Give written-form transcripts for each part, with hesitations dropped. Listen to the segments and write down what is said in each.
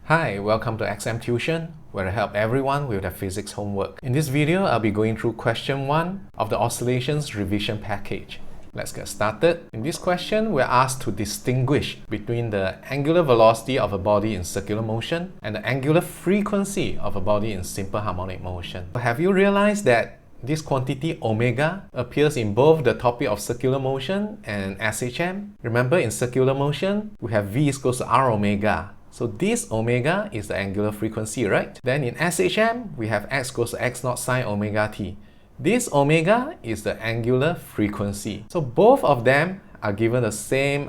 Hi, welcome to xmTuition, where I help everyone with their physics homework. In this video, I'll be going through question 1 of the oscillations revision package. Let's get started. In this question, we're asked to distinguish between the angular velocity of a body in circular motion and the angular frequency of a body in simple harmonic motion. Have you realized that this quantity omega appears in both the topic of circular motion and SHM? Remember, in circular motion, we have V is equals to R omega. So this omega is the angular frequency, right? Then in SHM, we have x equals to x naught sine omega t. This omega is the angular frequency. So both of them are given the same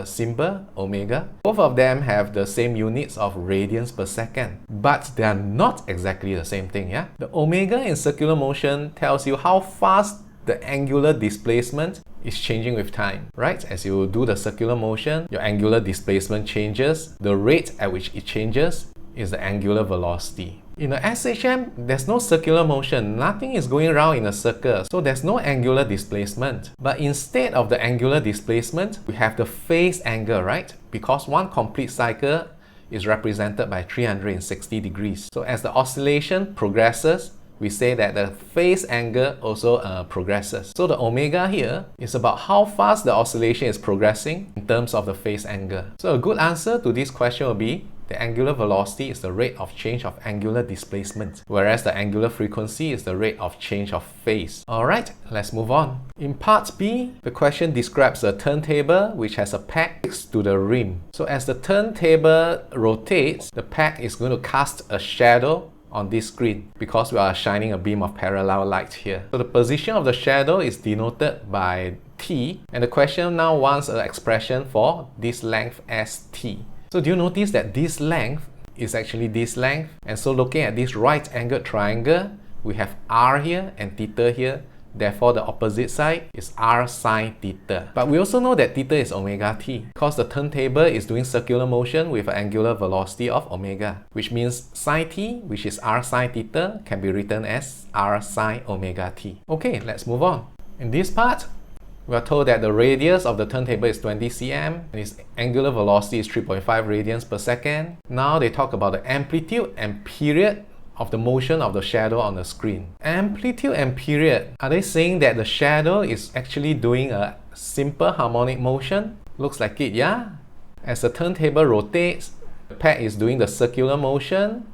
symbol, omega. Both of them have the same units of radians per second, but they are not exactly the same thing, yeah? The omega in circular motion tells you how fast the angular displacement is changing with time, right? As you do the circular motion, your angular displacement changes. The rate at which it changes is the angular velocity. In the SHM, there's no circular motion. Nothing is going around in a circle, so there's no angular displacement. But instead of the angular displacement, we have the phase angle, right? Because one complete cycle is represented by 360 degrees. So as the oscillation progresses, we say that the phase angle also progresses. So the omega here is about how fast the oscillation is progressing in terms of the phase angle. So a good answer to this question will be the angular velocity is the rate of change of angular displacement, whereas the angular frequency is the rate of change of phase. Alright, let's move on. In part B, the question describes a turntable which has a peg fixed to the rim. So as the turntable rotates, the peg is going to cast a shadow on this screen because we are shining a beam of parallel light here. So the position of the shadow is denoted by t, and the question now wants an expression for this length as t. So do you notice that this length is actually this length? And so looking at this right angled triangle, we have r here and theta here. Therefore, the opposite side is r sine theta. But we also know that theta is omega t because the turntable is doing circular motion with an angular velocity of omega, which means sine t, which is r sine theta, can be written as r sine omega t. Okay, let's move on. In this part, we are told that the radius of the turntable is 20 cm and its angular velocity is 3.5 radians per second. Now they talk about the amplitude and period of the motion of the shadow on the screen. Amplitude and period, are they saying that the shadow is actually doing a simple harmonic motion? Looks like it, yeah? As the turntable rotates, the peg is doing the circular motion,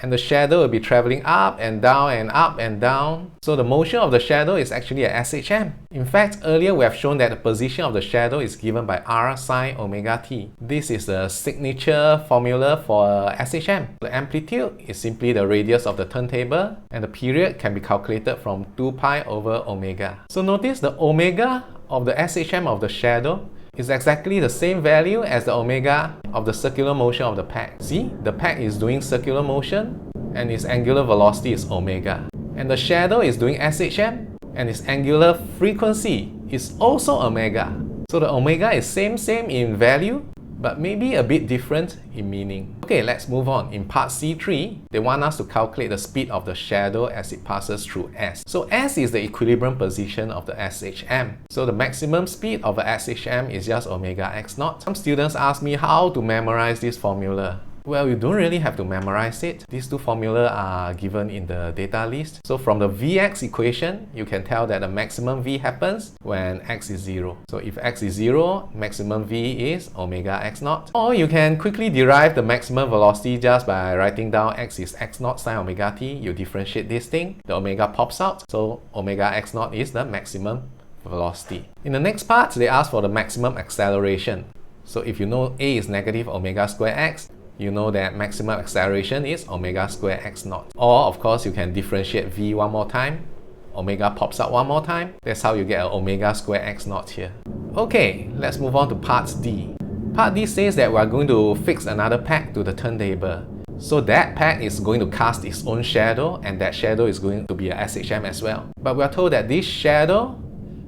and the shadow will be traveling up and down and up and down. So the motion of the shadow is actually a SHM. In fact, earlier we have shown that the position of the shadow is given by r sine omega t. This is the signature formula for SHM. The amplitude is simply the radius of the turntable, and the period can be calculated from 2 pi over omega. So notice the omega of the SHM of the shadow is exactly the same value as the omega of the circular motion of the peg. See, the peg is doing circular motion and its angular velocity is omega. And the shadow is doing SHM and its angular frequency is also omega. So the omega is same in value, but maybe a bit different in meaning. Okay, let's move on. In part C3, they want us to calculate the speed of the shadow as it passes through S. So S is the equilibrium position of the SHM. So the maximum speed of a SHM is just omega x naught. Some students ask me how to memorize this formula. Well, you don't really have to memorize it. These two formulas are given in the data list. So from the Vx equation, you can tell that the maximum V happens when x is 0. So if x is 0, maximum V is omega x naught. Or you can quickly derive the maximum velocity just by writing down x is x naught sine omega t. You differentiate this thing, the omega pops out. So omega x naught is the maximum velocity. In the next part, they ask for the maximum acceleration. So if you know a is negative omega square x, you know that maximum acceleration is omega square x naught. Or of course you can differentiate v one more time. Omega pops out one more time. That's how you get an omega square x naught here. Okay, let's move on to part D. Part D says that we are going to fix another peg to the turntable. So that peg is going to cast its own shadow, and that shadow is going to be a SHM as well. But we are told that this shadow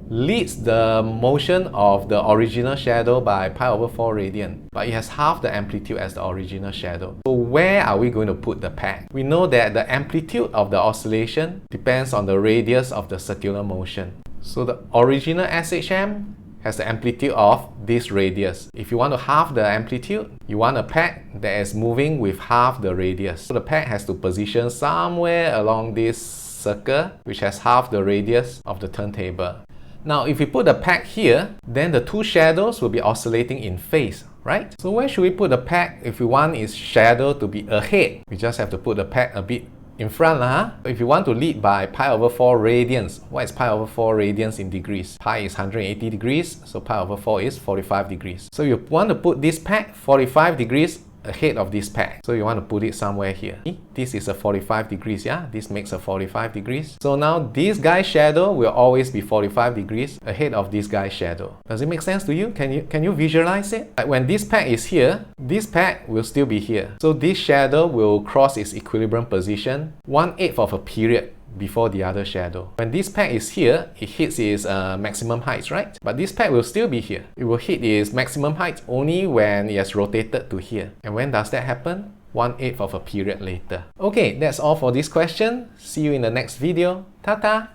leads the motion of the original shadow by pi over 4 radian, but it has half the amplitude as the original shadow. So where are we going to put the peg? We know that the amplitude of the oscillation depends on the radius of the circular motion. So the original SHM has the amplitude of this radius. If you want to halve the amplitude, you want a peg that is moving with half the radius. So the peg has to position somewhere along this circle, which has half the radius of the turntable. Now, if we put the peg here, then the two shadows will be oscillating in phase, right? So where should we put the peg if we want its shadow to be ahead? We just have to put the peg a bit in front. If you want to lead by pi over 4 radians, what is pi over 4 radians in degrees? Pi is 180 degrees, so pi over 4 is 45 degrees. So you want to put this peg 45 degrees ahead of this peg. So you want to put it somewhere here. This is a 45 degrees, yeah? This makes a 45 degrees. So now this guy's shadow will always be 45 degrees ahead of this guy's shadow. Does it make sense to you? Can you visualize it? Like when this peg is here, this peg will still be here. So this shadow will cross its equilibrium position 1/8 of a period before the other shadow. When this peg is here, it hits its maximum height, right? But this peg will still be here. It will hit its maximum height only when it has rotated to here. And when does that happen? 1/8 of a period later. Okay, that's all for this question. See you in the next video. Ta-ta!